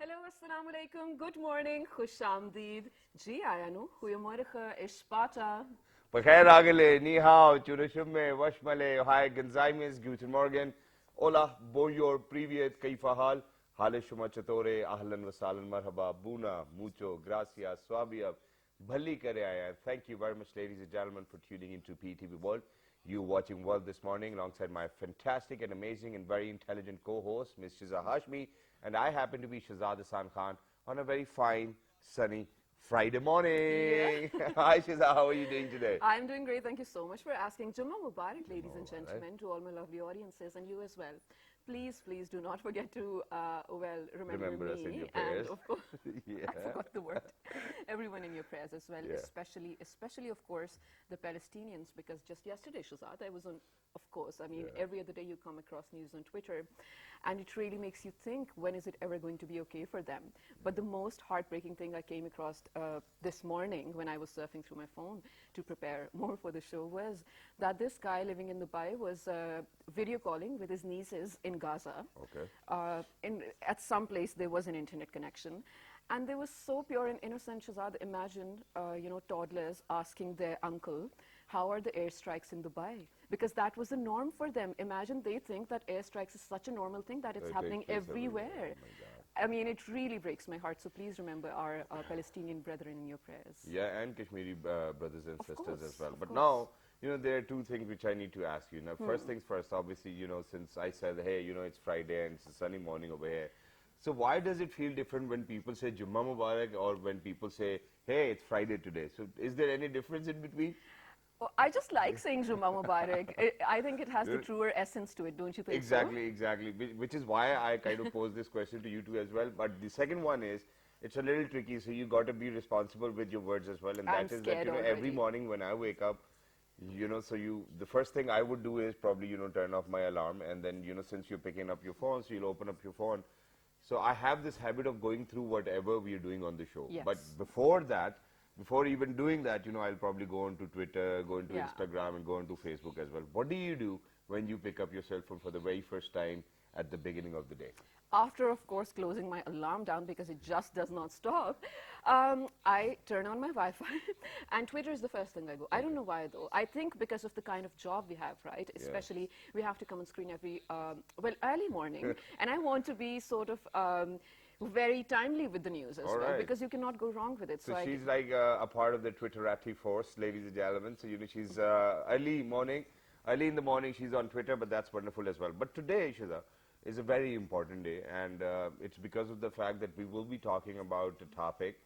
Hello, assalamu alaikum, good morning, khush amdeed. Ji ayanu, goeiemorgen, Ishpata. Bakhair Agale, Ni Hao, Churushume, Washmale, Hi, Gonzaimes, Guten Morgen, Ola, Boyor, Privyet, Kaifahal, Hale Shuma Chatore, Ahlan Wasalan Marhaba, Buna, Mucho, Gracias, Swabia, Bhali Kare Aya. Thank you very much, ladies and gentlemen, for tuning into PTV World. You watching World this morning alongside my fantastic and amazing and very intelligent co-host, Ms. Shiza Hashmi, and I happen to be Shahzad Hassan Khan on a very fine, sunny Friday morning. Yeah. Hi Shiza, how are you doing today? I'm doing great, thank you so much for asking. Jummah Mubarak, ladies and Mubarak. gentlemen, to all my lovely audiences and you as well. Please, please do not forget to, remember Us in me your and prayers. of course, Yeah. I forgot the word. Everyone in your prayers as well, Yeah. especially of course the Palestinians, because just yesterday, Shazad, I was on, of course, I mean, Yeah. every other day you come across news on Twitter, and it really makes you think, when is it ever going to be okay for them? But the most heartbreaking thing I came across this morning when I was surfing through my phone to prepare more for the show was that this guy living in Dubai was video calling with his nieces in Gaza. Okay. At some place there was an internet connection, and they were so pure and innocent. Shazad, imagine toddlers asking their uncle, how are the airstrikes in Dubai? Because that was the norm for them. Imagine they think that airstrikes is such a normal thing that it's It happening takes place everywhere. Oh my God. I mean, it really breaks my heart. So please remember our Palestinian brethren in your prayers. Yeah, and Kashmiri brothers and Of sisters course, as well. of But course. now, there are two things which I need to ask you. Now, first things first, obviously, since I said, hey, it's Friday and it's a sunny morning over here. So why does it feel different when people say Jummah Mubarak or when people say, hey, it's Friday today? So is there any difference in between? Oh, I just like saying Jummah Mubarak. I think it has the Yeah. truer essence to it, don't you think Exactly. Which is why I kind of pose this question to you two as well. But the second one is, it's a little tricky, so you got to be responsible with your words as well. And I'm that is that, scared every already. morning when I wake up, the first thing I would do is probably, turn off my alarm. And then, since you're picking up your phone, so you'll open up your phone. So I have this habit of going through whatever we are doing on the show. Yes. But before that, before even doing that, I'll probably go onto Twitter, go into Yeah. Instagram, and go onto Facebook as well. What do you do when you pick up your cell phone for the very first time at the beginning of the day? After, of course, closing my alarm down because it just does not stop, I turn on my Wi-Fi, and Twitter is the first thing I go. I don't know why, though. I think because of the kind of job we have, right? Yeah. Especially, we have to come on screen every, early morning, and I want to be sort of very timely with the news as All well, right. because you cannot go wrong with it. So she's like a part of the Twitterati force, ladies and gentlemen. So, she's early in the morning, she's on Twitter, but that's wonderful as well. But today, Shiza, is a very important day, and it's because of the fact that we will be talking about a topic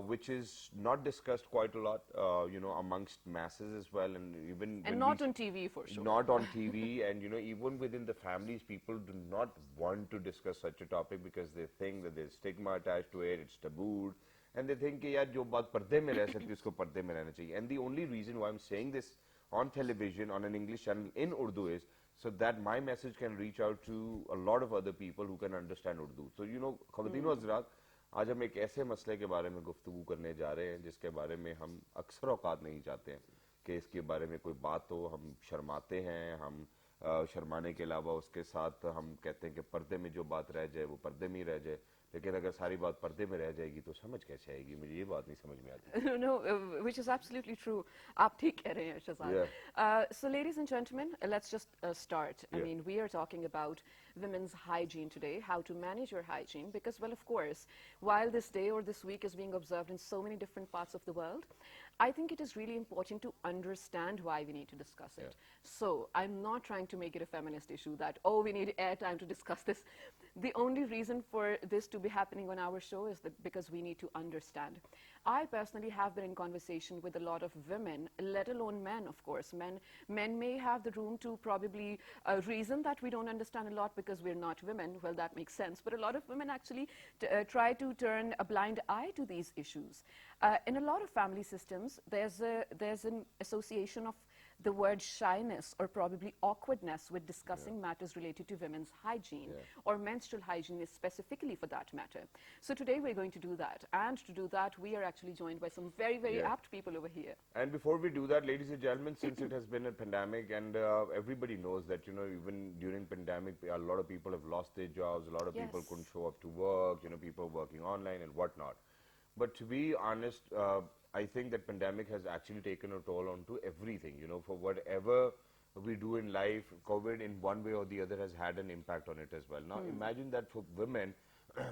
which is not discussed quite a lot, amongst masses as well, and even and not on TV for sure. not on TV, and even within the families, people do not want to discuss such a topic because they think that there's stigma attached to it, it's tabooed, and they think कि यार जो बात पर्दे में रह सकती है उसको पर्दे में रहना चाहिए. And the only reason why I'm saying this on television on an English channel in Urdu is so that my message can reach out to a lot of other people who can understand Urdu. So ख़वातीन व हज़रात, आज हम एक ऐसे मसले के बारे में गुफ्तगू करने जा रहे हैं जिसके बारे में हम अक्सर औकात नहीं चाहते हैं कि इसके बारे में कोई बात हो. हम शर्माते हैं, हम शर्माने के अलावा उसके साथ हम कहते हैं कि पर्दे में जो बात रह जाए वो पर्दे में ही रह जाए. लेकिन अगर सारी बात पर्दे में रह जाएगी तो समझ कैसे आएगी? मुझे ये बात नहीं समझ में आती. No, which is absolutely true. आप ठीक कह रहे हैं, Shazad. Yeah. So, ladies and gentlemen, let's just start. I Yeah. mean, we are talking about women's hygiene today, how to manage your hygiene, because, well, of course, while this day or this week is being observed in so many different parts of the world, I think it is really important to understand why we need to discuss it. Yeah. So, I'm not trying to make it a feminist issue that, oh, we need airtime to discuss this. The only reason for this to be happening on our show is that because we need to understand. I personally have been in conversation with a lot of women, let alone men, of course. Men may have the room to probably reason that we don't understand a lot because we're not women. Well, that makes sense. But a lot of women actually try to turn a blind eye to these issues. In a lot of family systems, there's an association of the word shyness or probably awkwardness with discussing matters related to women's hygiene or menstrual hygiene specifically for that matter. So today we're going to do that, and to do that we are actually joined by some very, very apt people over here. And before we do that, ladies and gentlemen, since it has been a pandemic and everybody knows that, you know, even during pandemic, a lot of people have lost their jobs, a lot of people couldn't show up to work, you know, people working online and whatnot. But to be honest, I think that pandemic has actually taken a toll onto everything, you know, for whatever we do in life, COVID in one way or the other has had an impact on it as well. Now imagine that for women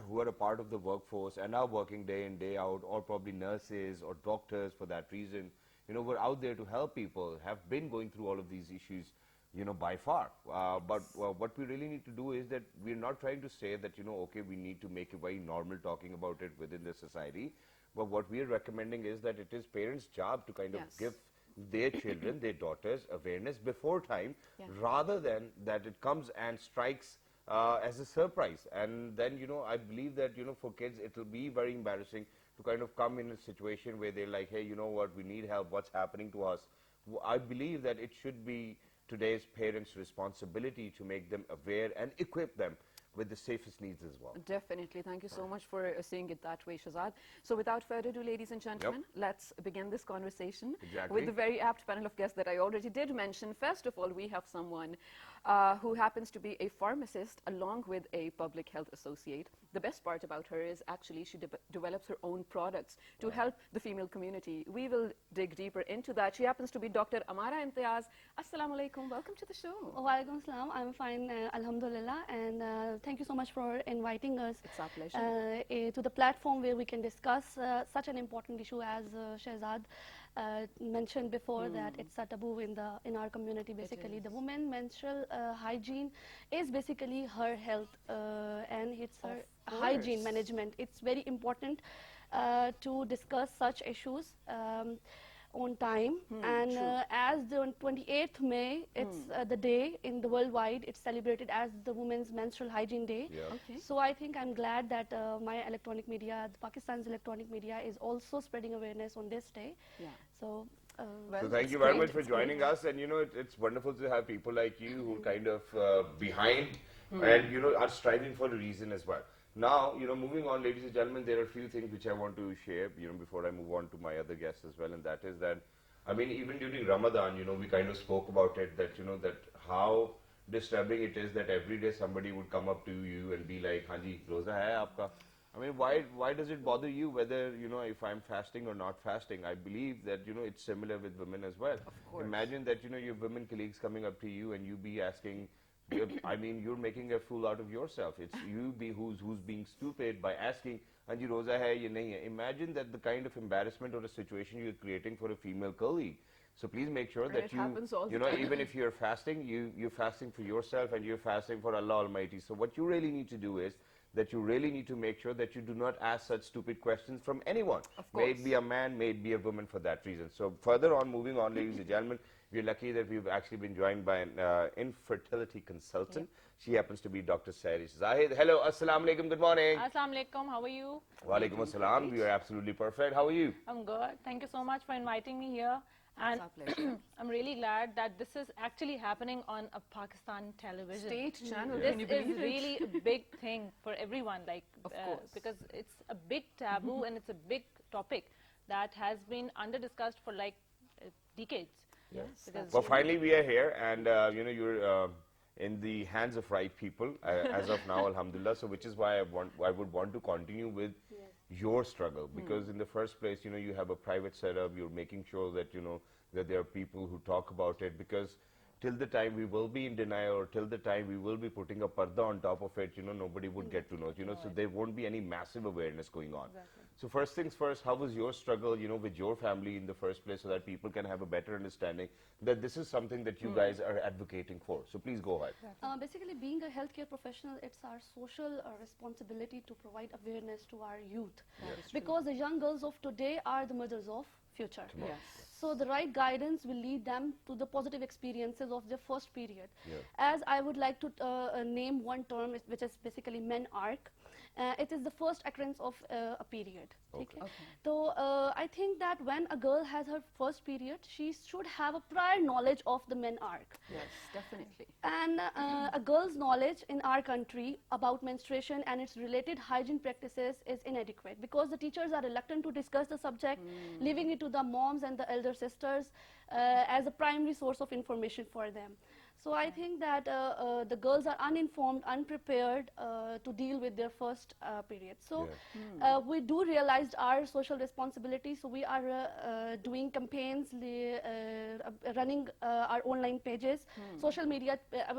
who are a part of the workforce and are working day in, day out, or probably nurses or doctors for that reason, you know, we're out there to help people, have been going through all of these issues, you know, by far. But what we really need to do is that we're not trying to say that, you know, okay, we need to make it very normal talking about it within the society. But what we are recommending is that it is parents' job to kind of give their children, their daughters, awareness before time, rather than that it comes and strikes as a surprise. And then, you know, I believe that, you know, for kids, it will be very embarrassing to kind of come in a situation where they're like, hey, you know what, we need help, what's happening to us. I believe that it should be today's parents' responsibility to make them aware and equip them with the safest needs as well. Definitely. Thank you so much for seeing it that way, Shahzad. So without further ado, ladies and gentlemen, let's begin this conversation with the very apt panel of guests that I already did mention. First of all, we have someone who happens to be a pharmacist along with a public health associate. The best part about her is actually she develops her own products to help the female community. We will dig deeper into that. She happens to be Dr. Amara Imtiaz. Assalamu alaikum. Welcome to the show. Wa alaikum salam. I'm fine, alhamdulillah, and thank you so much for inviting us. It's our pleasure. To the platform where we can discuss such an important issue as Shahzad mentioned before, that it's a taboo in our community. Basically, the woman menstrual hygiene is basically her health and it's her hygiene management. It's very important to discuss such issues on time, and as the 28th May, it's the day in the worldwide, it's celebrated as the Women's Menstrual Hygiene Day. So I think I'm glad that my electronic media, Pakistan's electronic media, is also spreading awareness on this day. So so thank you very much for joining us, and you know, it's wonderful to have people like you who are kind of behind and, you know, are striving for a reason as well. Now, you know, moving on, ladies and gentlemen, there are a few things which I want to share, you know, before I move on to my other guests as well, and that is that, I mean, even during Ramadan, you know, we kind of spoke about it, that, you know, that how disturbing it is that every day somebody would come up to you and be like, Hanji, roza hai aapka? I mean, why does it bother you whether, you know, if I'm fasting or not fasting? I believe that, you know, it's similar with women as well. Of course. Imagine that, you know, your women colleagues coming up to you and you be asking, I mean, you're making a fool out of yourself. It's you who's being stupid by asking, Anji roza hai ya nahi hai. Imagine that the kind of embarrassment or a situation you're creating for a female colleague. So please make sure that you know, even if you're fasting, you're fasting for yourself and you're fasting for Allah Almighty. So what you really need to do is that you really need to make sure that you do not ask such stupid questions from anyone. May it be a man, may it be a woman for that reason. So further on, moving on, ladies and gentlemen, we're lucky that we've actually been joined by an infertility consultant. She happens to be Dr. Sairi Zahid. Hello, assalamu alaikum, good morning. Assalamu alaikum, how are you? Wa alaikum assalam, we are absolutely perfect. How are you? I'm good. Thank you so much for inviting me here. And I'm really glad that this is actually happening on a Pakistan television. State channel. This is really a big thing for everyone, like, because it's a big taboo and it's a big topic that has been under-discussed for like decades. Yes. Well, finally we are here, and you know, you're in the hands of right people as of now, alhamdulillah. So which is why I would want to continue with your struggle, because in the first place, you know, you have a private setup, you're making sure that, you know, that there are people who talk about it, because till the time we will be in denial, or till the time we will be putting a parda on top of it, you know, nobody would get to know, you know, so there won't be any massive awareness going on. So first things first, how was your struggle, you know, with your family in the first place, so that people can have a better understanding that this is something that you guys are advocating for? So please go ahead. basically, being a healthcare professional, it's our social responsibility to provide awareness to our youth, because the young girls of today are the mothers of future. So the right guidance will lead them to the positive experiences of their first period. As I would like to name one term, which is basically men arc. it is the first occurrence of a period. Okay. So I think that when a girl has her first period, she should have a prior knowledge of the men arc. Yes, definitely. And a girl's knowledge in our country about menstruation and its related hygiene practices is inadequate because the teachers are reluctant to discuss the subject, leaving it to the moms and the elder sisters as a primary source of information for them. So I think that the girls are uninformed, unprepared to deal with their first period. So we do realize our social responsibility. So we are doing campaigns, running our online pages, social media.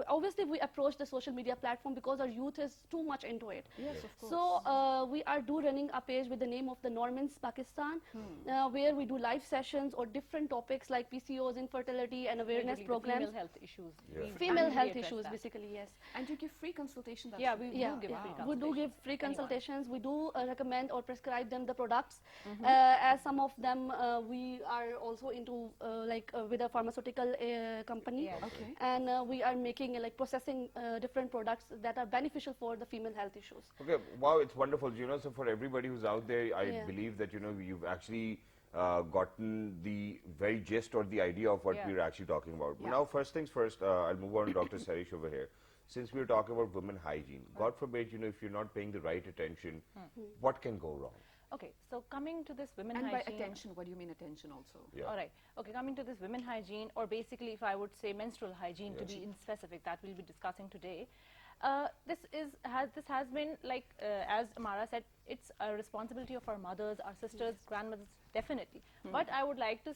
Obviously, we approach the social media platform because our youth is too much into it. Yes, of course. So we are running a page with the name of the Normans Pakistan, where we do live sessions or different topics like PCOS, infertility, and awareness Majorly the programs. female health issues. Female health issues, basically, yes. And you give free consultation? Yeah, we do give free We consultations. do give free consultations. We do recommend or prescribe them the products. As some of them, we are also into with a pharmaceutical company. Yes. Okay. And we are making processing different products that are beneficial for the female health issues. Okay, wow, it's wonderful. You know, so for everybody who's out there, I Yeah. believe that, you know, you've actually gotten the very gist or the idea of what Yeah. we're actually talking about. Yeah. Now, first things first, I'll move on to Dr. Sarish over here. Since we're talking about women hygiene, God forbid, you know, if you're not paying the right attention, what can go wrong? Okay, so coming to this women And by hygiene. attention, what do you mean attention also? Yeah. All right. Okay, coming to this women hygiene, or basically, if I would say menstrual hygiene to be in specific, that we'll be discussing today. This has been like as Amara said, it's a responsibility of our mothers, our sisters, grandmothers, definitely. But I would like to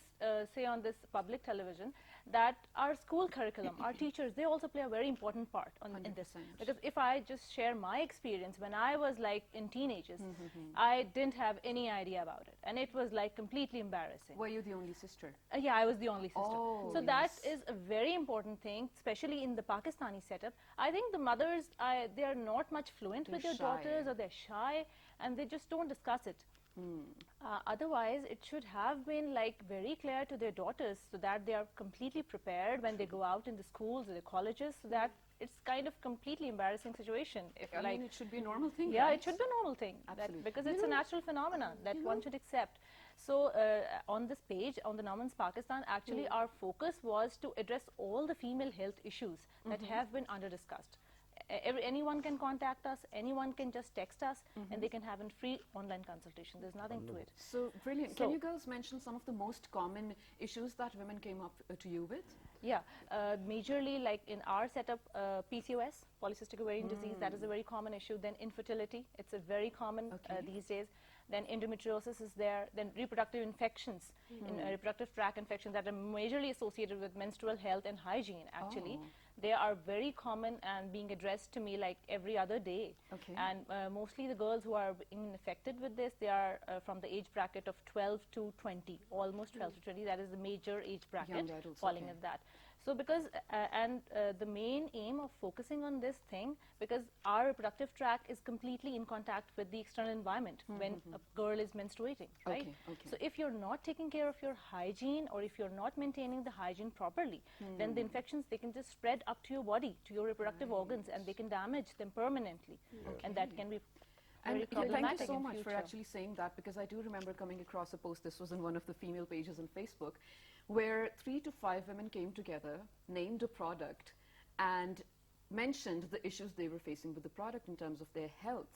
say on this public television that our school curriculum, our teachers, they also play a very important part in this. 100%. Because if I just share my experience, when I was like in teenagers, I didn't have any idea about it, and it was like completely embarrassing. Were you the only sister? Yeah, I was the only sister. Oh, So that yes. is a very important thing, especially in the Pakistani setup. I think the mothers, they are not much fluent with their They're daughters, shy. or they're shy, and they just don't discuss it. Otherwise, it should have been like very clear to their daughters so that they are completely prepared when they go out in the schools or the colleges, so that it's kind of completely embarrassing situation. If I like, mean, it should be a normal thing, yeah, right? it should be a normal thing, Absolutely. because it's a natural phenomenon that one should accept. So on this page, on the Namans Pakistan, actually our focus was to address all the female health issues that have been under-discussed. Anyone can contact us, anyone can just text us, and they can have a free online consultation. There's nothing to it. So, brilliant. So- Can you girls mention some of the most common issues that women came up to you with? Yeah, majorly like in our setup, PCOS, polycystic ovarian disease, that is a very common issue. Then infertility, it's a very common these days. Then endometriosis is there. Then reproductive infections, reproductive tract infections that are majorly associated with menstrual health and hygiene actually. Oh. They are very common and being addressed to me like every other day. Okay. And mostly the girls who are being affected with this, they are from the age bracket of 12 to 20, almost 12 to 20. That is the major age bracket, Young adults, falling okay. at that. So because, the main aim of focusing on this thing, because our reproductive tract is completely in contact with the external environment when a girl is menstruating, right? Okay. So if you're not taking care of your hygiene, or if you're not maintaining the hygiene properly, then the infections, they can just spread up to your body, to your reproductive organs, and they can damage them permanently. And that can be And very thank problematic you so in much for future. actually saying that, because I do remember coming across a post, this was in one of the female pages on Facebook, where 3 to 5 women came together, named a product, and mentioned the issues they were facing with the product in terms of their health.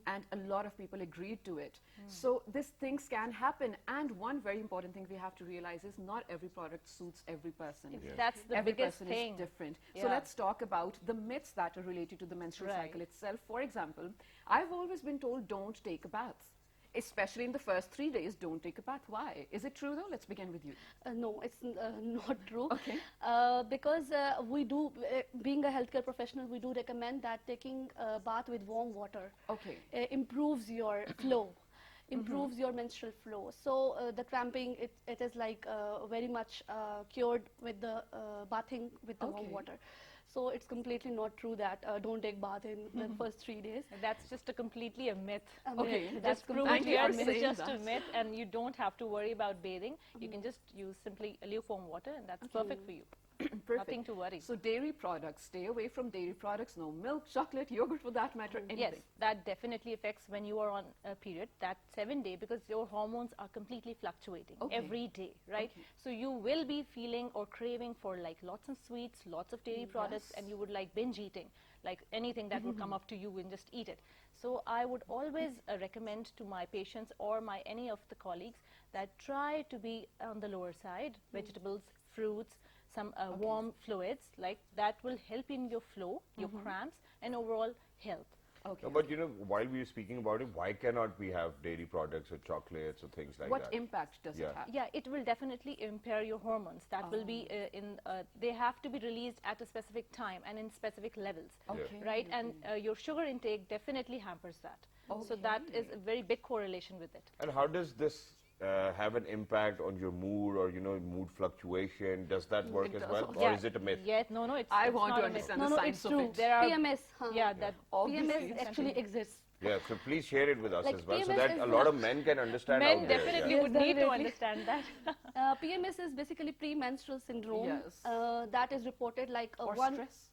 And a lot of people agreed to it. So these things can happen. And one very important thing we have to realize is not every product suits every person. That's the Every biggest person thing. is different. So Yeah. let's talk about the myths that are related to the menstrual Right. cycle itself. For example, I've always been told don't take a bath. Especially in the first 3 days, don't take a bath. Why? Is it true though? Let's begin with you. No, it's not true. Okay. Because we do, being a healthcare professional, we do recommend that taking a bath with warm water Okay. improves your flow, improves your menstrual flow. So the cramping, it is like very much cured with the bathing with the warm Okay. water. So it's completely not true that don't take bath in the first 3 days. That's just a completely a myth. Okay, That's that's Proven thank you here, for it's saying just a that. myth, and you don't have to worry about bathing. You can just use simply lukewarm water, and that's perfect for you. Perfect. Nothing to worry. So dairy products, stay away from dairy products. No milk, chocolate, yogurt for that matter, anything. Yes, that definitely affects when you are on a period, that 7-day, because your hormones are completely fluctuating every day, right? Okay. So you will be feeling or craving for like lots of sweets, lots of dairy products, and you would like binge eating, like anything that would come up to you and just eat it. So I would always recommend to my patients or my any of the colleagues that try to be on the lower side, vegetables, fruits, some warm fluids, like that will help in your flow, your cramps, and overall health. Okay. No, but you know, while we are speaking about it, why cannot we have dairy products or chocolates or things like What that? impact does it have? Yeah, it will definitely impair your hormones. That will be they have to be released at a specific time and in specific levels, Okay. right? And your sugar intake definitely hampers that. So that is a very big correlation with it. And how does this have an impact on your mood or, you know, mood fluctuation? Does that work as does well? also. Or is it a myth? Yes, no, it's I it's want not to a myth. understand No, the no, science it's of true. it. There are PMS. Yeah, that Obviously. PMS actually exists. Yeah, so please share it with us Like as well so PMS that is a lot of men can understand men out there. definitely Yes, would need to definitely. understand that. PMS is basically premenstrual syndrome. Yes. That is reported like Or one. stress.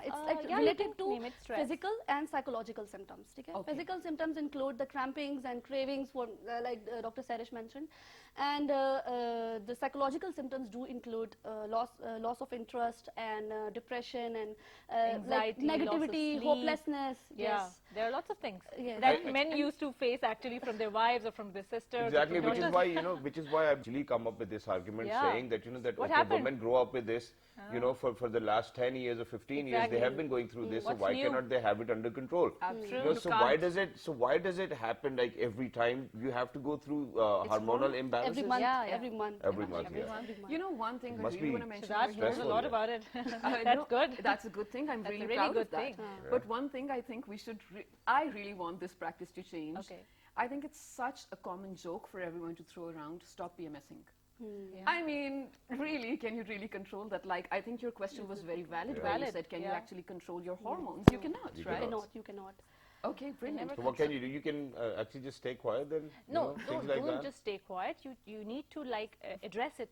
It's like yeah, you related can to name it stress. physical and psychological symptoms. Okay? Okay. Physical symptoms include the crampings and cravings, for like Dr. Sarish mentioned, and the psychological symptoms do include loss of interest and depression and like Anxiety, loss of negativity, sleep. hopelessness. Yeah, Yes. there are lots of things Yes. that men used to face actually from their wives or from their sisters. or Exactly, from which is daughters. why, you know, which is why I've actually come up with this argument Yeah. saying that, you know, that What okay, happened? women grow up with this, you know, for the last 10 years or 15 years, Exactly. they have been going through this, so What's why new? cannot they have it under control? Absolutely. You know, You so can't. why does it happen like every time you have to go through hormonal imbalances? Every month. Yeah, yeah. Every month. Every month, Every yeah. month. Every month. You know, one thing I Must really be want to mention That over knows here. a lot about it. That's No, good. That's a good thing. I'm That's a really, really proud good of that. thing. But one thing I think we should, I really want this practice to change. Okay. I think it's such a common joke for everyone to throw around, stop PMSing. Yeah. I mean, really, can you really control that? Like, I think your question was very valid Yeah. where you Valid, said, can you yeah. actually control your hormones? You cannot, You right? cannot. You cannot. Okay, brilliant. never So what can you do? You can actually just stay quiet then? You No, know, things don't, like don't that? just stay quiet. You need to like address it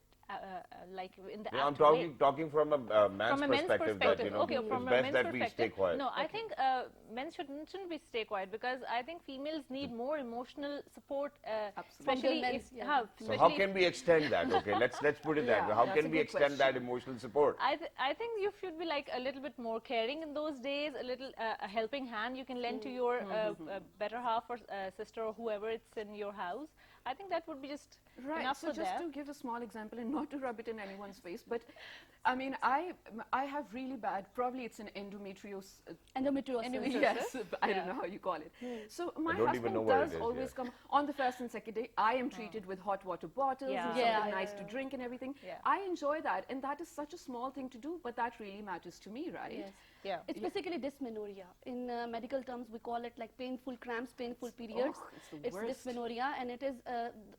like in the No, I'm apt way. talking from a man's From a men's perspective, that, perspective, you know, okay, from it's a best men's that we perspective. stay quiet. No, I think men shouldn't be stay quiet because I think females need more emotional support, especially From if the men, yeah. So especially how if- can we extend that? Okay, let's put it that Yeah, way. How that's can a we good extend that question. emotional support? I think you should be like a little bit more caring in those days, a little a helping hand you can lend to your better half or sister or whoever it's in your house. I think that would be just Right. enough So for just them. to give a small example and not to rub it in anyone's face, but I mean, I have really bad. Probably it's an endometriosis. Endometriosis. Yes, I Yeah. don't know how you call it. So my don't even know husband what it does is, always yeah. come on the first and second day. I am treated with hot water bottles Yeah. and Yeah, something yeah, nice to yeah. drink and everything. Yeah. I enjoy that, and that is such a small thing to do, but that really matters to me, right? Yes. Yeah. It's basically dysmenorrhea. In medical terms, we call it like painful cramps, painful periods. it's the worst. dysmenorrhea, and it is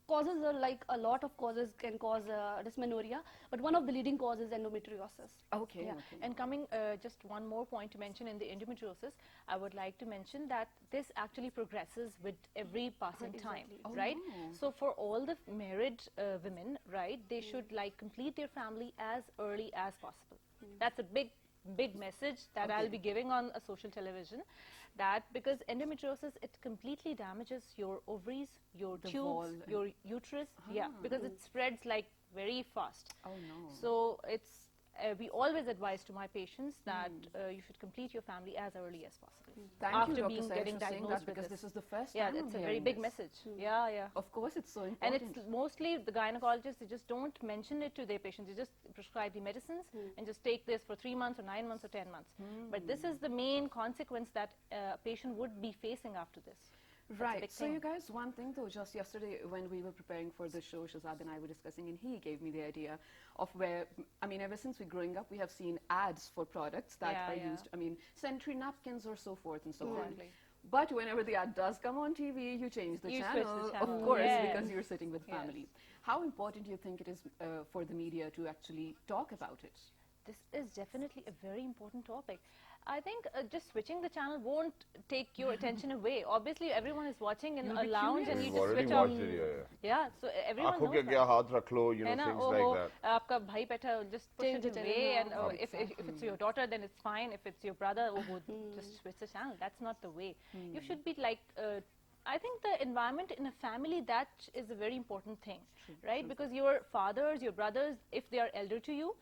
causes are like a lot of causes can cause dysmenorrhea, but one of the leading causes is endometriosis. Okay. Yeah. okay. And coming just one more point to mention in the endometriosis, I would like to mention that this actually progresses with every passing time, Exactly. Oh, right? no. So for all the married women, right, they should like complete their family as early as possible. That's a big message that I'll be giving on a social television, that because endometriosis, it completely damages your ovaries, your The tubes, wall your uterus, yeah, because it spreads like very fast. Oh no. So it's we always advise to my patients that you should complete your family as early as possible. Thank after you, Dr. being Saish, getting for saying diagnosed that with because this. this is the first Yeah, time that's I'm a very hearing big this. message. Yeah, yeah. Of course, it's so And important. it's mostly the gynecologists, they just don't mention it to their patients. They just prescribe the medicines and just take this for 3 months or 9 months or 10 months. But this is the main consequence that a patient would be facing after this. That's a Right. big So thing. you guys, one thing though, just yesterday when we were preparing for the show, Shahzad and I were discussing, and he gave me the idea of where, I mean, ever since we're growing up, we have seen ads for products that Yeah, are yeah. used, I mean, sanitary napkins or so forth and so on. Exactly. But whenever the ad does come on TV, you change the You channel, switch the of channel, course, yes. because you're sitting with Yes. family. How important do you think it is for the media to actually talk about it? this is definitely a very important topic. I think just switching the channel won't take your attention away. Obviously, everyone is watching in You'll a be lounge and curious. you We've just already switch off. watched it, yeah. Yeah, so everyone आँखों knows के that. आगे हाथ रख लो, you know, है ना, things oh, like oh, that. आपका भाई बैठा है, just push Change it the away, channel, and हाँ, if it's your daughter, then it's fine. If it's your brother, oh, just switch the channel. That's not the way. You should be like. I think the environment in a family, that is a very important thing, right? Because your fathers, your brothers, if they are elder to you,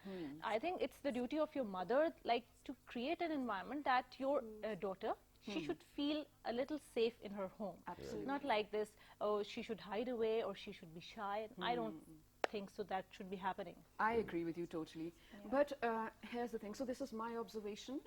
I think it's the duty of your mother, like, to create an environment that your daughter, she should feel a little safe in her home. Absolutely. Not like this, oh, she should hide away or she should be shy. I don't think so that should be happening. I agree with you totally. But here's the thing. So this is my observation.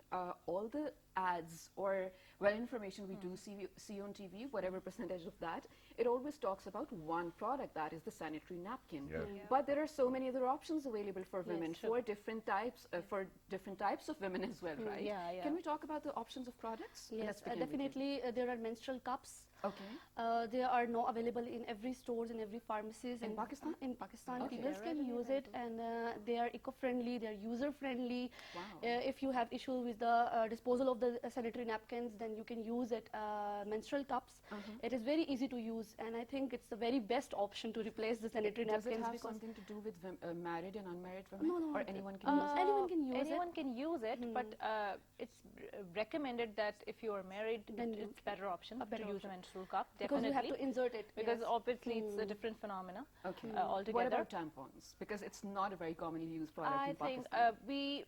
All the ads or information we do see on TV, whatever percentage of that, it always talks about one product, that is the sanitary napkin. Yeah. But there are so many other options available for women, true. for different types of women as well, right? Yeah, yeah. Can we talk about the options of products? Yes, Let's begin with you. definitely there are menstrual cups. Okay. They are now available in every stores, in every pharmacies. In Pakistan? In Pakistan, Okay. people They're can readily use it, and they are eco-friendly, they are user-friendly. Wow. If you have issue with the disposal of the sanitary napkins, then you can use it. Menstrual cups, it is very easy to use, and I think it's the very best option to replace the sanitary Does it napkins. have because something to do with married and unmarried women? No, Or anyone can use it? anyone can use Anyone it. can use it, but it's recommended that if you are married, Then it's better option a better to use a option. menstrual cup. Because you have to insert it. because yes. obviously it's a different phenomena Okay. altogether. What about tampons? Because it's not a very commonly used product I in think Pakistan. we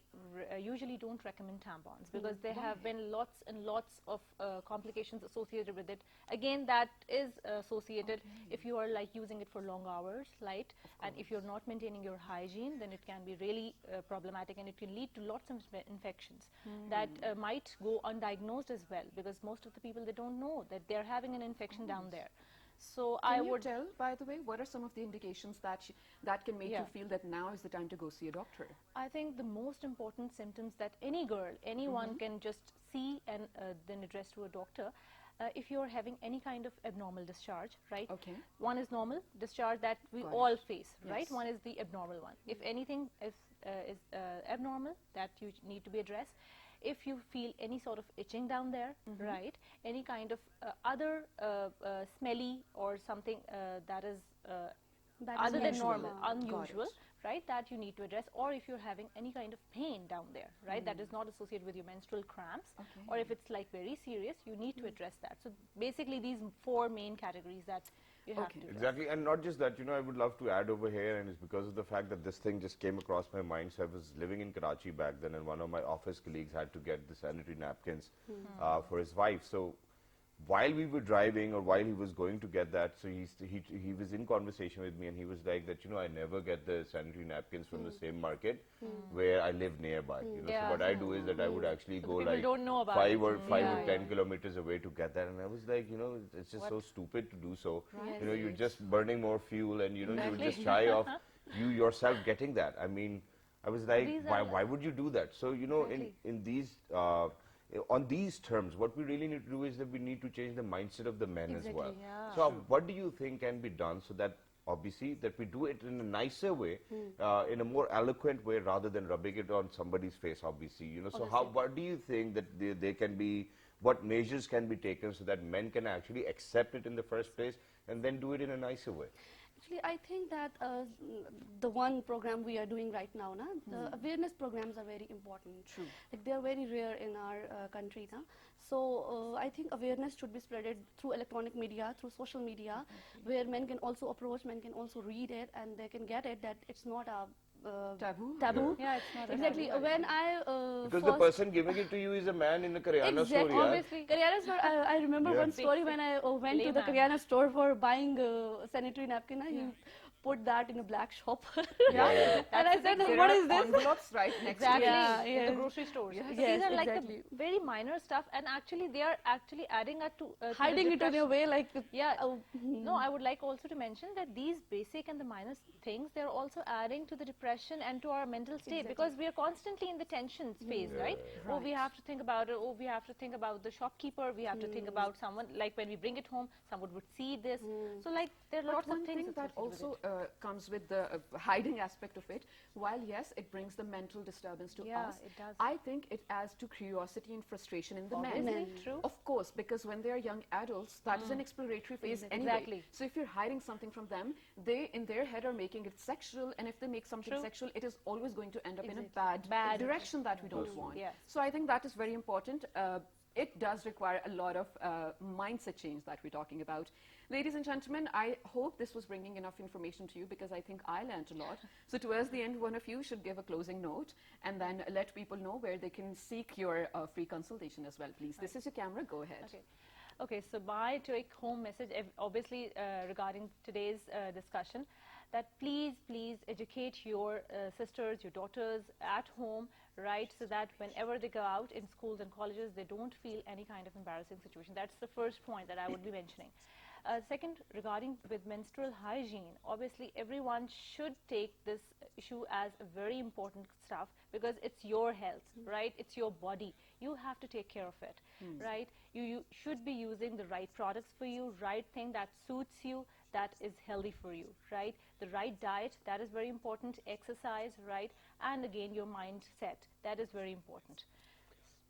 usually don't recommend tampons because there have been lots and lots of complications associated with it. Again, that is associated if you are like using it for long hours, right? And if you're not maintaining your hygiene, then it can be really problematic, and it can lead to lots of infections that might go undiagnosed as well, because most of the people, they don't know that they're having an infection down there. So I Can you would tell, by the way, what are some of the indications that can make Yeah. you feel that now is the time to go see a doctor? I think the most important symptoms that any girl, anyone can just see and then address to a doctor, if you're having any kind of abnormal discharge, right? Okay. One is normal discharge that we Got all face, right? Yes. One is the abnormal one. If anything is abnormal, that you need to be addressed. If you feel any sort of itching down there, right? Any kind of other smelly or something that is That is other than unusual. normal, Got it. unusual, right? That you need to address. Or if you're having any kind of pain down there, right? That is not associated with your menstrual cramps. Okay. Or if it's like very serious, you need to address that. So basically these 4 main categories that you have Okay. to address. Exactly, and not just that, you know, I would love to add over here, and it's because of the fact that this thing just came across my mind. So I was living in Karachi back then, and one of my office colleagues had to get the sanitary napkins for his wife. So while we were driving, or while he was going to get that, so he was in conversation with me, and he was like that, you know, I never get the sanitary napkins from the same market where I live nearby. You know, Yeah. so what I do is that I would actually So go people like don't know about 5 it. or Yeah, 10 yeah. kilometers away to get that, and I was like, you know, it's just so stupid to do so. Right. You know, you're just burning more fuel, and you know, you're just shy of you yourself getting that. I mean, I was like, These why would you do that? So you know, in these on these terms, what we really need to do is that we need to change the mindset of the men as well. yeah. So what do you think can be done so that obviously that we do it in a nicer way, in a more eloquent way, rather than rubbing it on somebody's face, obviously, you know? So what do you think that they can be, what measures can be taken so that men can actually accept it in the first place and then do it in a nicer way? Actually, I think that the one program we are doing right now, the awareness programs are very important. True. Like they are very rare in our country, So I think awareness should be spreaded through electronic media, through social media, where men can also approach, men can also read it, and they can get it that it's not a Taboo? taboo. Yeah, it's not a Exactly. taboo. When I Because the person giving it to you is a man in a Karyana store, Exactly. yeah? Obviously. Karyana store. I remember Yeah. one story when I went to the Layman. Karyana store for buying sanitary napkin. He put that in a black shop. Yeah. And I said, There what are is this? envelopes right next Exactly, to it. Yeah, in yes. the grocery stores. Yes. So Yes, these are like exactly. the very minor stuff, and actually they are actually adding up to the Hiding it in a depression. way like Yeah. oh, No, I would like also to mention that these basic and the minor things, they're also adding to the depression and to our mental state, because we are constantly in the tension phase, right? Oh, we have to think about it. Oh, we have to think about the shopkeeper. We have to think about someone, like when we bring it home, someone would see this. So like there are But lots of one things thing that associated with also it. comes with the hiding aspect of it, while yes, it brings the mental disturbance to Yeah, us, it does. I think it adds to curiosity and frustration in the men. Obviously, true. Of course, because when they are young adults, that is an exploratory phase anyway. Exactly. So if you're hiding something from them, they in their head are making it sexual, and if they make something True. sexual, it is always going to end up in a Exactly. bad direction that we don't want. Yes. So I think that is very important. It does require a lot of mindset change that we're talking about. Ladies and gentlemen, I hope this was bringing enough information to you, because I think I learned a lot. So towards the end, one of you should give a closing note and then let people know where they can seek your free consultation as well, please. This is your camera. Go ahead. Okay. Okay, so my take-home message, obviously regarding today's discussion, that please educate your sisters, your daughters at home, right, so that whenever they go out in schools and colleges, they don't feel any kind of embarrassing situation. That's the first point that I would be mentioning. Second, regarding with menstrual hygiene, obviously everyone should take this issue as a very important stuff, because it's your health, right? It's your body. You have to take care of it, right? You should be using the right products for you, right thing that suits you, that is healthy for you, right? The right diet, that is very important. Exercise, right? And again, your mindset, that is very important.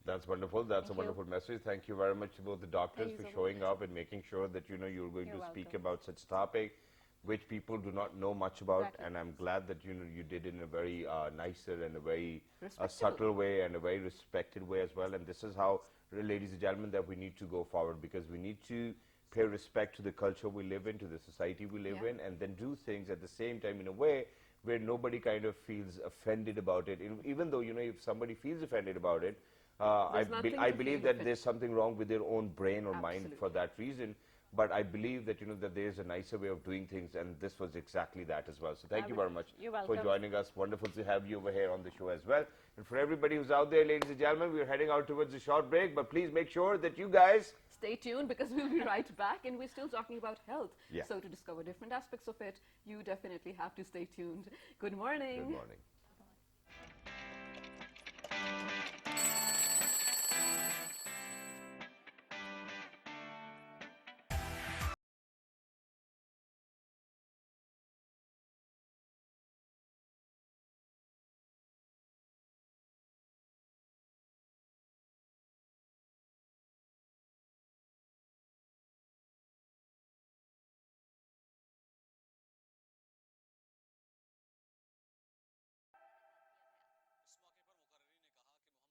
That's wonderful. That's a Thank you. wonderful message. Thank you very much to both the doctors Thank for you so showing up and making sure that you're going You're to speak welcome. about such topic which people do not know much about. Exactly. And I'm glad that you did it in a very nicer and a very Respectful. subtle way and a very respected way as well. And this is how, ladies and gentlemen, that we need to go forward, because we need to pay respect to the culture we live in, to the society we live Yeah. in, and then do things at the same time in a way where nobody kind of feels offended about it. Even though, if somebody feels offended about it, There's nothing I to believe feel that offended. there's something wrong with their own brain or mind Absolutely. for that reason. But I believe that, that there's a nicer way of doing things, and this was exactly that as well. So thank you very much You're for welcome. joining us. Wonderful to have you over here on the show as well. And for everybody who's out there, ladies and gentlemen, we're heading out towards a short break, but please make sure that you guys... Stay tuned, because we'll be right back, and we're still talking about health. Yeah. So to discover different aspects of it, you definitely have to stay tuned. Good morning. Good morning. इस मौके पर मुकर्रिरीन ने कहा कि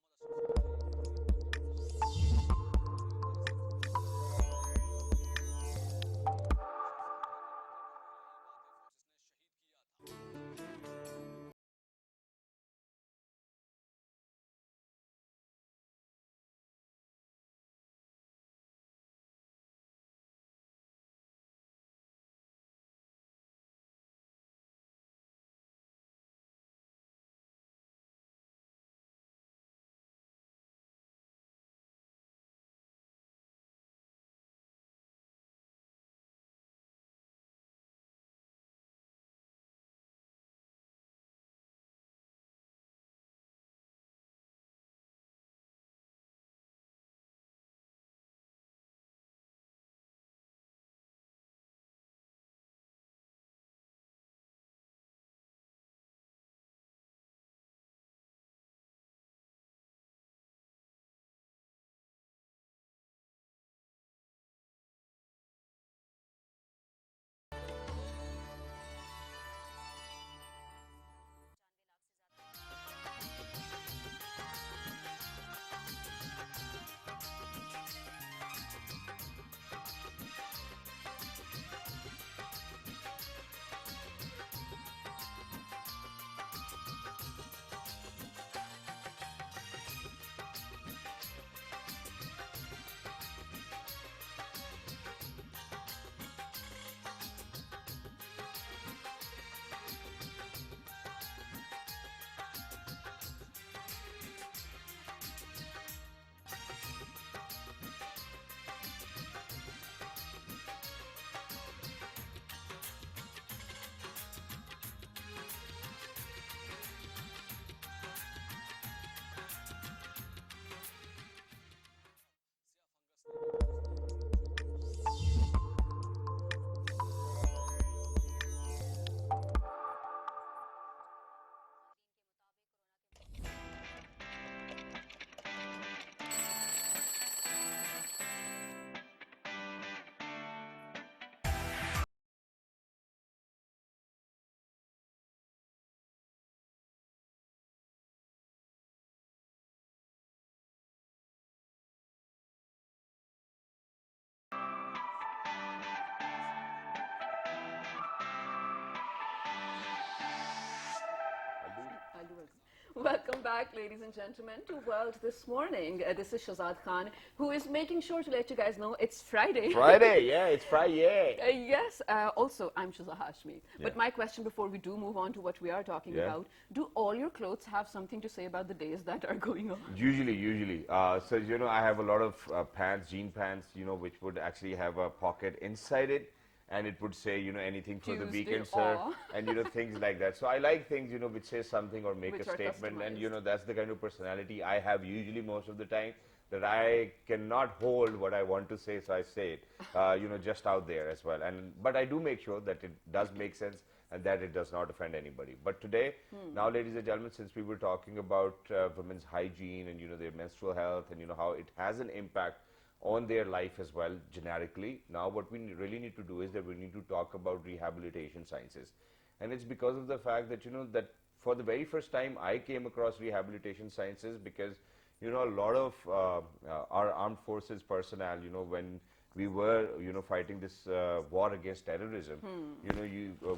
Welcome back, ladies and gentlemen, to World This Morning. This is Shazad Khan, who is making sure to let you guys know it's Friday. Friday, yeah, it's Friday. Yes, also, I'm Shazad Hashmi. But my question before we do move on to what we are talking about, do all your clothes have something to say about the days that are going on? Usually. So, I have a lot of pants, jean pants, which would actually have a pocket inside it. And it would say, anything for the Tuesday, weekend, sir, aw. and, things like that. So I like things, which say something or make Which a are statement. And, customized. that's the kind of personality I have usually most of the time, that I cannot hold what I want to say, so I say it, just out there as well. But I do make sure that it does make sense and that it does not offend anybody. But today, now, ladies and gentlemen, since we were talking about women's hygiene and, their menstrual health and, how it has an impact on their life as well, generically. Now, what we really need to do is that we need to talk about rehabilitation sciences. And it's because of the fact that, that for the very first time, I came across rehabilitation sciences because, a lot of our armed forces personnel, when we were, fighting this war against terrorism,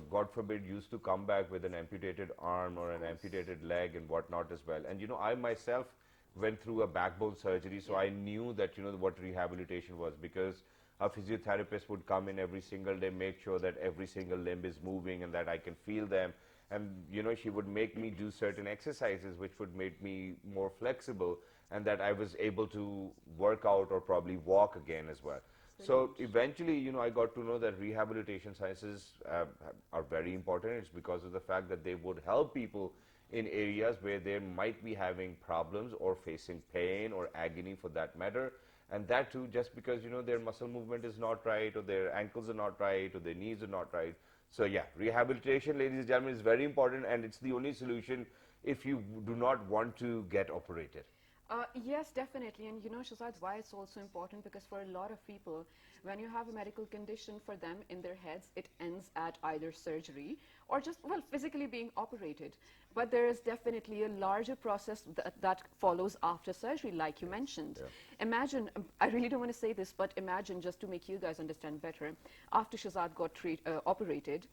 God forbid, used to come back with an amputated arm or an amputated leg and whatnot as well. And, I myself went through a backbone surgery, so I knew that, what rehabilitation was, because a physiotherapist would come in every single day, make sure that every single limb is moving and that I can feel them. And, she would make me do certain exercises which would make me more flexible and that I was able to work out or probably walk again as well. So eventually, I got to know that rehabilitation sciences are very important. It's because of the fact that they would help people in areas where they might be having problems or facing pain or agony for that matter. And that too, just because, their muscle movement is not right, or their ankles are not right, or their knees are not right. So yeah, rehabilitation, ladies and gentlemen, is very important, and it's the only solution if you do not want to get operated. Yes, definitely. And Shazad, why it's also important, because for a lot of people, when you have a medical condition, for them in their heads, it ends at either surgery or just, well, physically being operated. But there is definitely a larger process that follows after surgery, like you mentioned. Imagine, I really don't want to say this, but imagine, just to make you guys understand better, after Shazad got operated,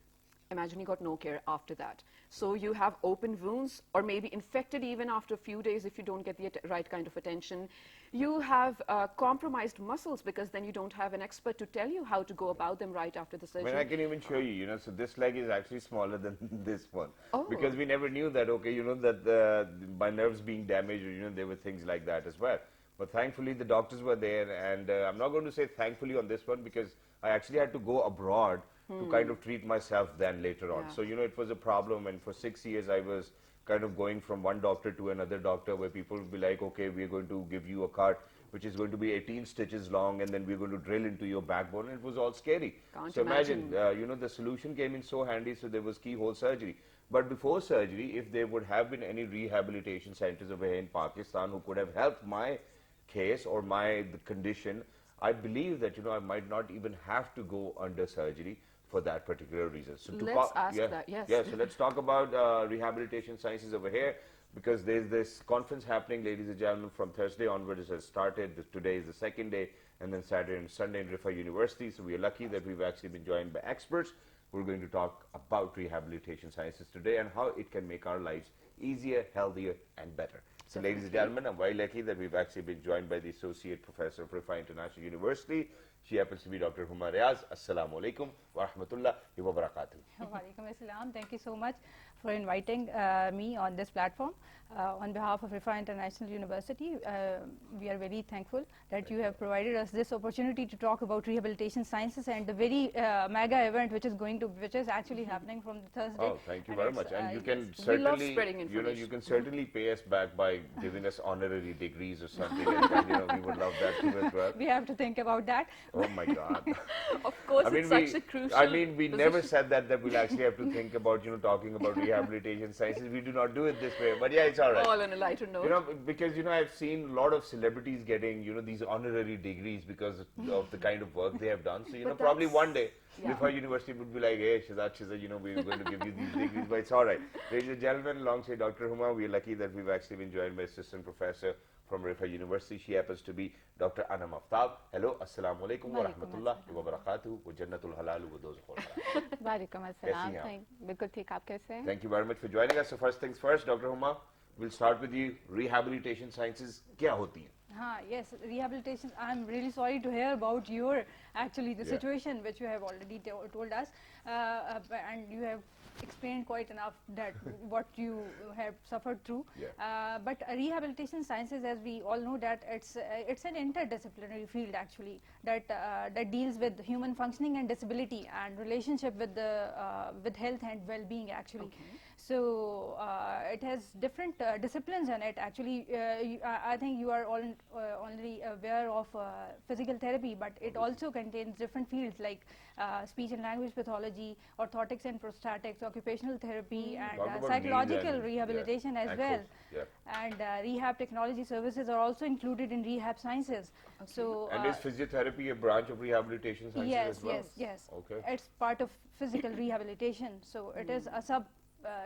imagine he got no care after that. So you have open wounds, or maybe infected even after a few days if you don't get the right kind of attention. You have compromised muscles, because then you don't have an expert to tell you how to go about them right after the surgery. I mean, I can even show you, so this leg is actually smaller than this one. Oh. Because we never knew that, okay, that my nerves being damaged, or, there were things like that as well. But thankfully, the doctors were there, and I'm not going to say thankfully on this one, because I actually had to go abroad to kind of treat myself then later on. So, it was a problem, and for 6 years I was kind of going from one doctor to another doctor, where people would be like, okay, we're going to give you a cut which is going to be 18 stitches long, and then we're going to drill into your backbone, and it was all scary. So imagine, the solution came in so handy, so there was keyhole surgery. But before surgery, if there would have been any rehabilitation centers over here in Pakistan who could have helped my case or the condition, I believe that, I might not even have to go under surgery for that particular reason. So let's ask that, yes. Yeah, so let's talk about rehabilitation sciences over here, because there's this conference happening, ladies and gentlemen, from Thursday onward. It has started. Today is the second day, and then Saturday and Sunday in Rifa University. So we are lucky that we've actually been joined by experts. We're going to talk about rehabilitation sciences today and how it can make our lives easier, healthier, and better. So ladies and gentlemen, I'm very lucky that we've actually been joined by the Associate Professor of Rifa International University. She happens to be Dr. Huma Riaz. Assalamu alaikum wa rahmatullahi wa barakatuh. Wa alaikum assalam. Thank you so much for inviting me on this platform. On behalf of Rifa International University, we are very thankful that you have provided us this opportunity to talk about rehabilitation sciences and the very mega event which is actually happening from Thursday. Oh, thank you very much. And you can we love certainly, spreading information. you can certainly pay us back by giving us honorary degrees or something like that. We would love that too as well. We have to think about that. Oh my God. Of course, I mean, it's such a crucial we position. never said that we'll actually have to think about, talking about rehabilitation sciences. We do not do it this way. But yeah, it's all right. All on a lighter note. Because, I've seen a lot of celebrities getting, these honorary degrees because of the kind of work they have done. So, probably one day, Rifa University would be like, hey, Shazad, we're going to give you these degrees, but it's all right. Ladies and gentlemen, alongside Dr. Huma, we're lucky that we've actually been joined by Assistant Professor from Rifa University. She happens to be Dr. Anam Aftab. Hello, Assalamu alaikum wa rahmatullahi wa barakatuh wa jannatul halal wa dozakh. Walaikum assalam. Bilkul theek, aap kaise hain? Thank you very much for joining us. So first things first, Dr. Huma, We'll start with you. Rehabilitation sciences क्या होती है? Yes, rehabilitation. I'm really sorry to hear about your actually the Yeah. situation which you have already told us, and you have explained quite enough that what you have suffered through. Yeah. But rehabilitation sciences, as we all know, that it's an interdisciplinary field actually that deals with human functioning and disability and relationship with the with health and well-being actually. Okay. So it has different disciplines in it. Actually, I think you are all already aware of physical therapy, but it also contains different fields like speech and language pathology, orthotics and prosthetics, occupational therapy, Talk and about psychological knees and, rehabilitation yeah, as well. ankles, yeah. And rehab technology services are also included in rehab sciences. So And is physiotherapy a branch of rehabilitation sciences yes, as well? yes. Okay. It's part of physical rehabilitation. So it is a sub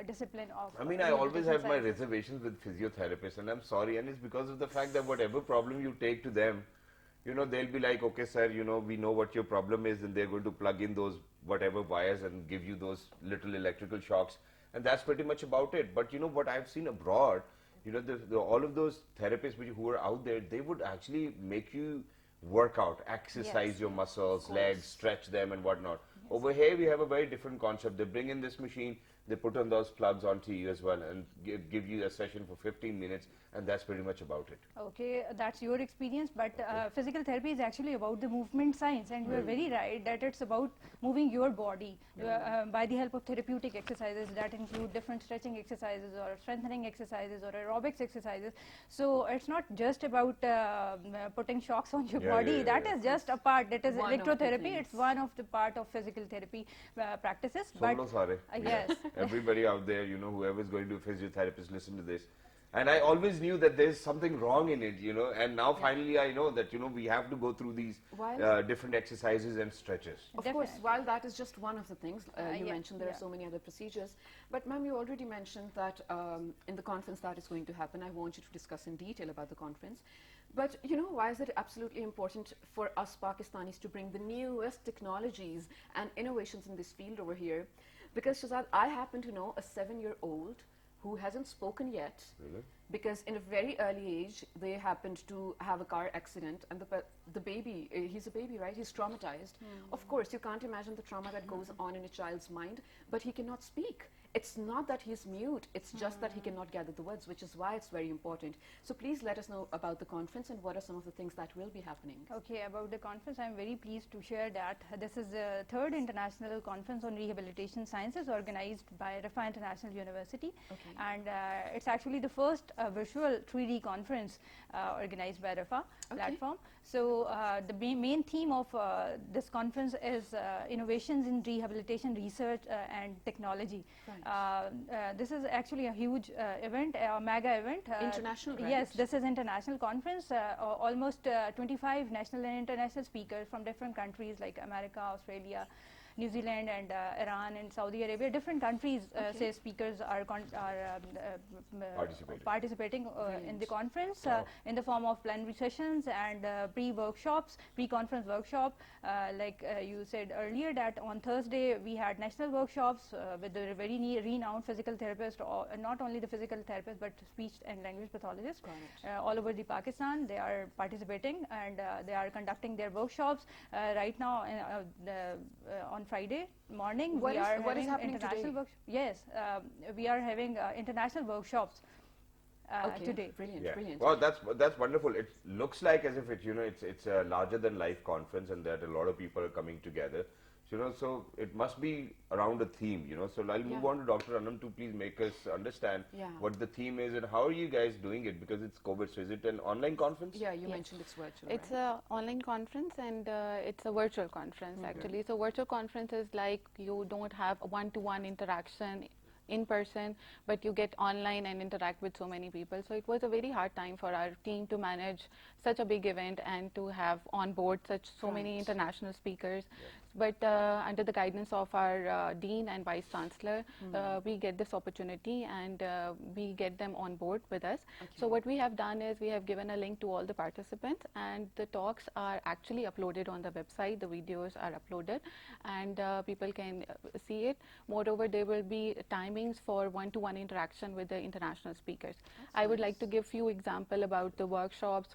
discipline of. I mean, I always have my rehabilitation reservations with physiotherapists, and I'm sorry, and it's because of the fact that whatever problem you take to them, you know, they'll be like, okay, sir, you know, we know what your problem is, and they're going to plug in those whatever wires and give you those little electrical shocks, and that's pretty much about it. But you know what I've seen abroad, you know, all of those therapists who are out there, they would actually make you work out, exercise Yes. your muscles, legs, stretch them, and whatnot. Over here, we have a very different concept. They bring in this machine, they put on those plugs onto you as well, and give you a session for 15 minutes, and that's pretty much about it. Okay, that's your experience, but physical therapy is actually about the movement science, and you are very right that it's about moving your body by the help of therapeutic exercises that include different stretching exercises or strengthening exercises or aerobics exercises. So it's not just about putting shocks on your body. That is just a part. That is One of the electrotherapy. things. It's one of the part of physical therapy practices. Sun lo sare. Yes. Everybody out there, you know, whoever is going to a physiotherapist, listen to this. And I always knew that there's something wrong in it, you know, and now finally I know that, you know, we have to go through these While- different exercises and stretches. Of course, Definitely. while that is just one of the things, you Yeah, mentioned there are yeah. so many other procedures. But ma'am, you already mentioned that in the conference that is going to happen, I want you to discuss in detail about the conference. But you know, why is it absolutely important for us Pakistanis to bring the newest technologies and innovations in this field over here? Because Shazad, I happen to know a 7-year-old who hasn't spoken yet, Really? because in a very early age they happened to have a car accident, and the baby, he's a baby, right? He's traumatized. Of course, you can't imagine the trauma that goes on in a child's mind, but he cannot speak. It's not that he's mute, it's just that he cannot gather the words, which is why it's very important. So please let us know about the conference and what are some of the things that will be happening. Okay, about the conference, I'm very pleased to share that this is the 3rd International Conference on Rehabilitation Sciences organized by Rafa International University. Okay. And it's actually the first virtual 3D conference organized by Rafa platform. So the main theme of this conference is innovations in rehabilitation research and technology. This is actually a huge event, a mega event. International, right? Yes, this is international conference. Almost 25 national and international speakers from different countries like America, Australia, New Zealand, and Iran and Saudi Arabia. Different countries, say speakers are participating in the conference in the form of plenary sessions and pre-workshops, pre-conference workshop. Like you said earlier, that on Thursday we had national workshops with the very renowned physical therapists, not only the physical therapists but speech and language pathologists all over the Pakistan. They are participating and they are conducting their workshops right now on Friday morning. What We is- are what is having happening international today? Yes, we are having international workshops Okay, today. brilliant, Yeah. brilliant. Well, that's wonderful. It looks like as if it's a larger than life conference, and that a lot of people are coming together. So, you know, so it must be around a theme, you know. So I'll move Yeah. on to Dr. Anam to please make us understand Yeah. what the theme is and how are you guys doing it, because it's COVID. So is it an online conference? Yeah, you mentioned it's virtual. It's right? a online conference and it's a virtual conference actually. So virtual conference is like you don't have a one-to-one interaction in person, but you get online and interact with so many people. So it was a very hard time for our team to manage such a big event and to have on board so many Right. international speakers. but under the guidance of our Dean and Vice Chancellor, we get this opportunity and we get them on board with us. So what we have done is we have given a link to all the participants, and the talks are actually uploaded on the website. The videos are uploaded and people can see it. Moreover, there will be timings for one-to-one interaction with the international speakers. I would like to give few example about the workshops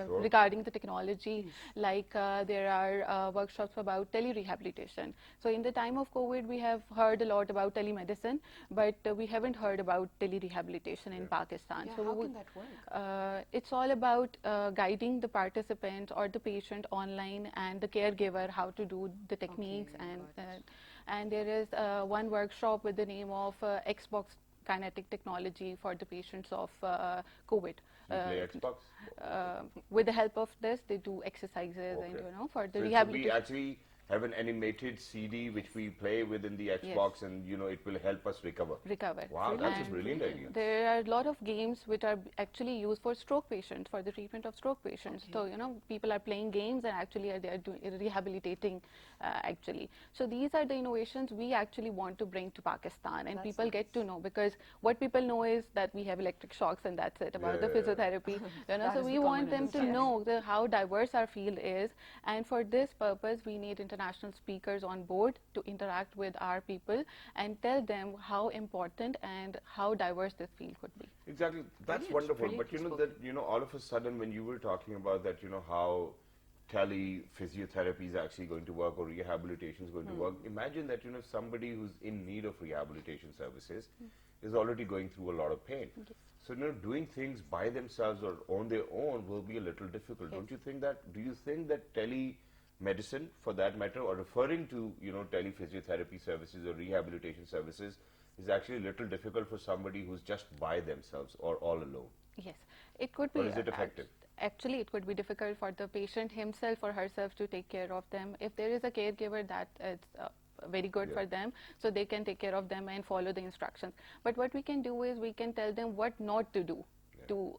regarding the technology. Like there are workshops about telerehabilitation. So in the time of COVID, we have heard a lot about telemedicine, but we haven't heard about telerehabilitation in Pakistan. Yeah, so how can that work? it's all about guiding the participant or the patient online and the caregiver how to do the techniques. And there is one workshop with the name of Xbox kinetic technology for the patients of COVID. You play Xbox? With the help of this, they do exercises and for the So rehabilitation. we actually have an animated CD which we play within the Xbox, and it will help us recover. Wow, that's a brilliant idea. There are a lot of games which are actually used for stroke patients, for the treatment of stroke patients. So people are playing games and actually they are doing rehabilitating actually. So these are the innovations we actually want to bring to Pakistan, and people get to know, because what people know is that we have electric shocks and that's it about the physiotherapy. So we want them to know how diverse our field is, and for this purpose we need international speakers on board to interact with our people and tell them how important and how diverse this field could be. Exactly, that's wonderful. But that all of a sudden when you were talking about that, how tele-physiotherapy is actually going to work, or rehabilitation is going to work. Imagine that somebody who's in need of rehabilitation services is already going through a lot of pain. So doing things by themselves or on their own will be a little difficult. Don't you think that? Do you think that telemedicine, for that matter, or referring to tele-physiotherapy services or rehabilitation services is actually a little difficult for somebody who's just by themselves or all alone? Yes, it could be. Or is it effective? Actually, it could be difficult for the patient himself or herself to take care of them. If there is a caregiver, that is very good for them, so they can take care of them and follow the instructions. But what we can do is we can tell them what not to do to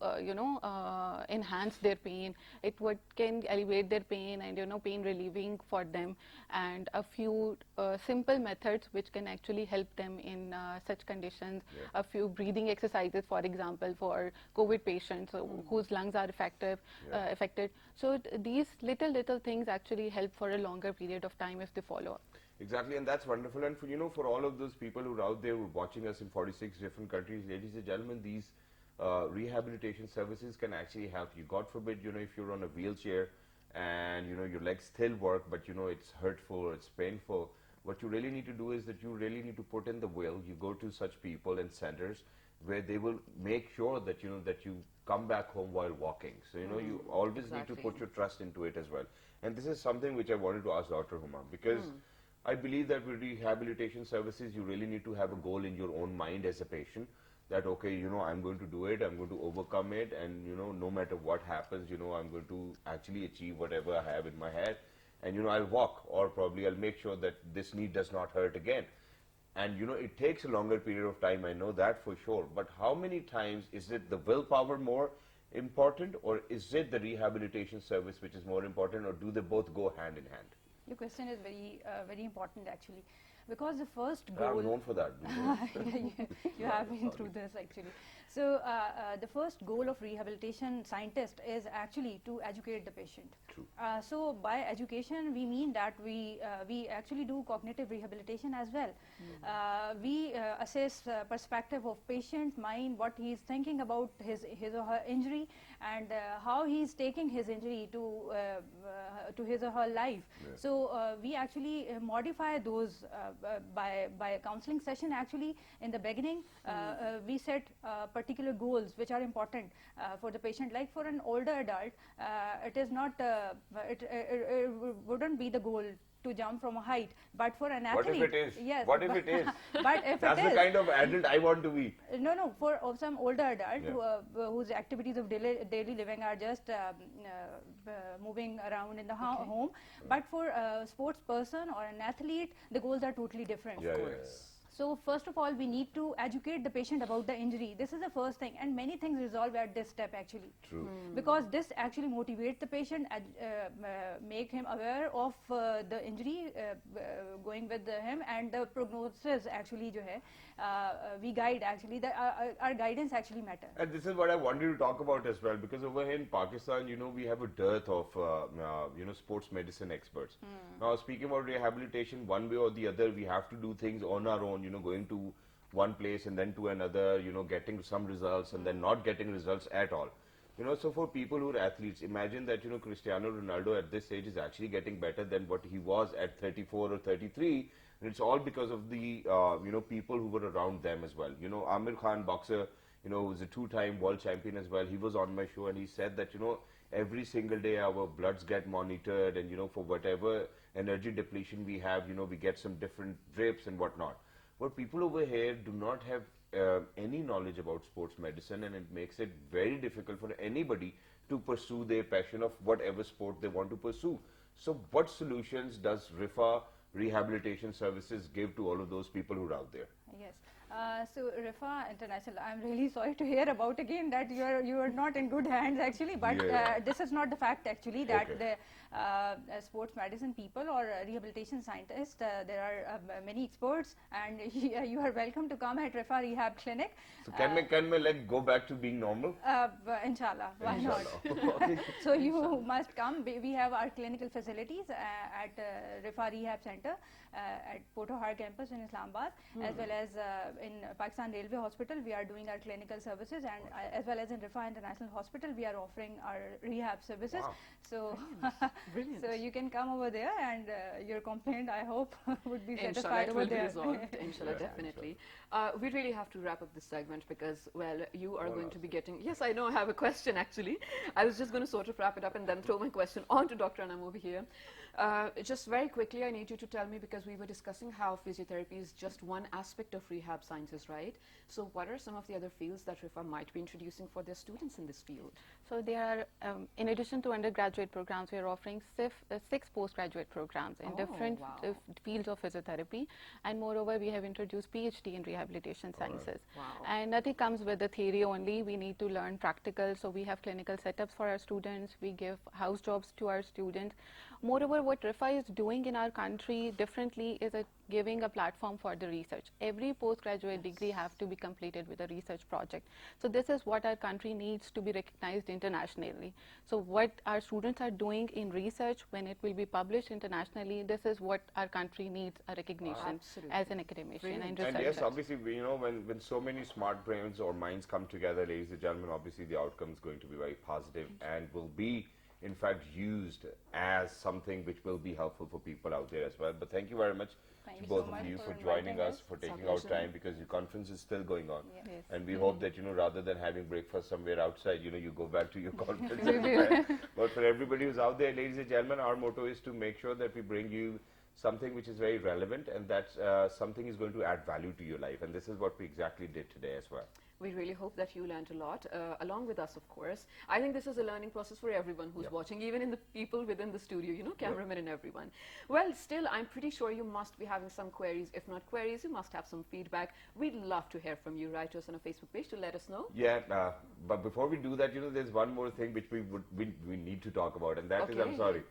enhance their pain. It can alleviate their pain and pain relieving for them, and a few simple methods which can actually help them in such conditions. A few breathing exercises, for example, for COVID patients whose lungs are affected. So these little things actually help for a longer period of time if they follow up. Exactly, and that's wonderful. And for all of those people who are out there who are watching us in 46 different countries, ladies and gentlemen, these rehabilitation services can actually help you. God forbid, if you're on a wheelchair and your legs still work, but it's hurtful or it's painful, what you really need to do is that you really need to put in the will. You go to such people and centers where they will make sure that that you come back home while walking. So you always need to put your trust into it as well. And this is something which I wanted to ask Dr. Huma, because I believe that with rehabilitation services, you really need to have a goal in your own mind as a patient, that okay, I'm going to do it, I'm going to overcome it, and no matter what happens, I'm going to actually achieve whatever I have in my head, and I'll walk, or probably I'll make sure that this knee does not hurt again. And it takes a longer period of time, I know that for sure, but how many times is it the willpower more important, or is it the rehabilitation service which is more important, or do they both go hand in hand? Your question is very important actually, because the first goal. I'm known for that. You have been through this actually. So the first goal of rehabilitation scientist is actually to educate the patient. True. So by education we mean that we actually do cognitive rehabilitation as well. We assess perspective of patient mind, what he is thinking about his or her injury, and how he is taking his injury to his or her life. So we actually modify those by a counseling session. Actually, in the beginning, we set particular goals which are important for the patient. Like for an older adult, it is not it wouldn't be the goal to jump from a height, but for an athlete, what if it is? Yes. What if it is? But if that's it the is, kind of adult I want to be. No, for some older adult whose activities of daily living are just moving around in the home, but for a sports person or an athlete, the goals are totally different. Of course. So first of all, we need to educate the patient about the injury. This is the first thing, and many things resolve at this step actually. True. Because this actually motivates the patient, make him aware of the injury going with him, and the prognosis actually jo hai, we guide actually, our guidance actually matter. And this is what I wanted to talk about as well, because over here in Pakistan, we have a dearth of, sports medicine experts. Now, speaking about rehabilitation, one way or the other, we have to do things on our own, going to one place and then to another, getting some results and then not getting results at all. So for people who are athletes, imagine that, Cristiano Ronaldo at this age is actually getting better than what he was at 34 or 33. And it's all because of the, people who were around them as well. Amir Khan, boxer, who's a two-time world champion as well, he was on my show and he said that, every single day our bloods get monitored and, for whatever energy depletion we have, we get some different drips and whatnot. But people over here do not have any knowledge about sports medicine, and it makes it very difficult for anybody to pursue their passion of whatever sport they want to pursue. So what solutions does RIFA Rehabilitation Services give to all of those people who are out there? Yes. So RIFA International, I'm really sorry to hear about again that you are not in good hands actually, but this is not the fact actually that the sports medicine people or rehabilitation scientists, there are many experts, and you are welcome to come at RIFA Rehab Clinic. So can my leg go back to being normal? Inshallah, why not? So you must come. We have our clinical facilities at RIFA Rehab Center at Potohar campus in Islamabad, as well as in Pakistan Railway Hospital. We are doing our clinical services, and as well as in RIFA International Hospital, we are offering our rehab services. Wow. So, Brilliant. so you can come over there, and your complaint, I hope, would be Inshallah, satisfied it over will be there. resolved. Inshallah, definitely. We really have to wrap up this segment because, well, you are going to be getting... Yes, I know I have a question, actually. I was just going to sort of wrap it up and then throw my question on to Dr. Anam over here. Just very quickly, I need you to tell me, because we were discussing how physiotherapy is just one aspect of rehab sciences, right? So what are some of the other fields that RIFA might be introducing for their students in this field? So there are, in addition to undergraduate programs, we are offering 6 postgraduate programs in different fields of physiotherapy, and moreover we have introduced PhD in rehabilitation sciences. Wow. And nothing comes with the theory only, we need to learn practical, so we have clinical setups for our students, we give house jobs to our students. Moreover, what RIFA is doing in our country differently is giving a platform for the research. Every postgraduate degree have to be completed with a research project. So this is what our country needs to be recognized internationally. So what our students are doing in research, when it will be published internationally, this is what our country needs a recognition as an academician and researcher. And yes, obviously, when so many smart brains or minds come together, ladies and gentlemen, obviously the outcome is going to be very positive and will be in fact used as something which will be helpful for people out there as well. But thank you very much to both of you for joining us, for taking out time, because your conference is still going on. Yes. And we hope that, rather than having breakfast somewhere outside, you go back to your conference. But for everybody who's out there, ladies and gentlemen, our motto is to make sure that we bring you something which is very relevant, and that something is going to add value to your life. And this is what we exactly did today as well. We really hope that you learned a lot, along with us, of course. I think this is a learning process for everyone who's watching, even in the people within the studio, cameramen and everyone. Well, still, I'm pretty sure you must be having some queries. If not queries, you must have some feedback. We'd love to hear from you. Write to us on our Facebook page to let us know. Yeah, but before we do that, there's one more thing which we need to talk about, and that is, I'm sorry.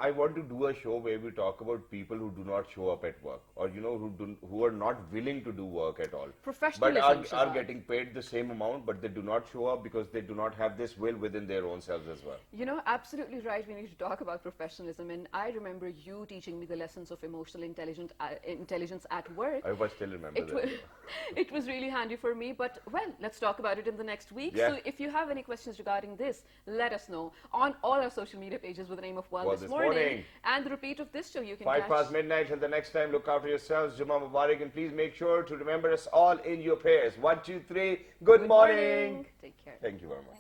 I want to do a show where we talk about people who do not show up at work, or who are not willing to do work at all, Professionalism, but are getting paid the same amount, but they do not show up because they do not have this will within their own selves as well. Absolutely right. We need to talk about professionalism, and I remember you teaching me the lessons of emotional intelligence at work. I still remember that. It was really handy for me, but well, let's talk about it in the next week. Yeah. So if you have any questions regarding this, let us know on all our social media pages with the name of Well This Morning. And the repeat of this show you can 5 catch. past midnight. Till the next time, look after yourselves. Juma Mubarak, and please make sure to remember us all in your prayers. 1, 2, 3. Good morning. Take care. Thank you very much.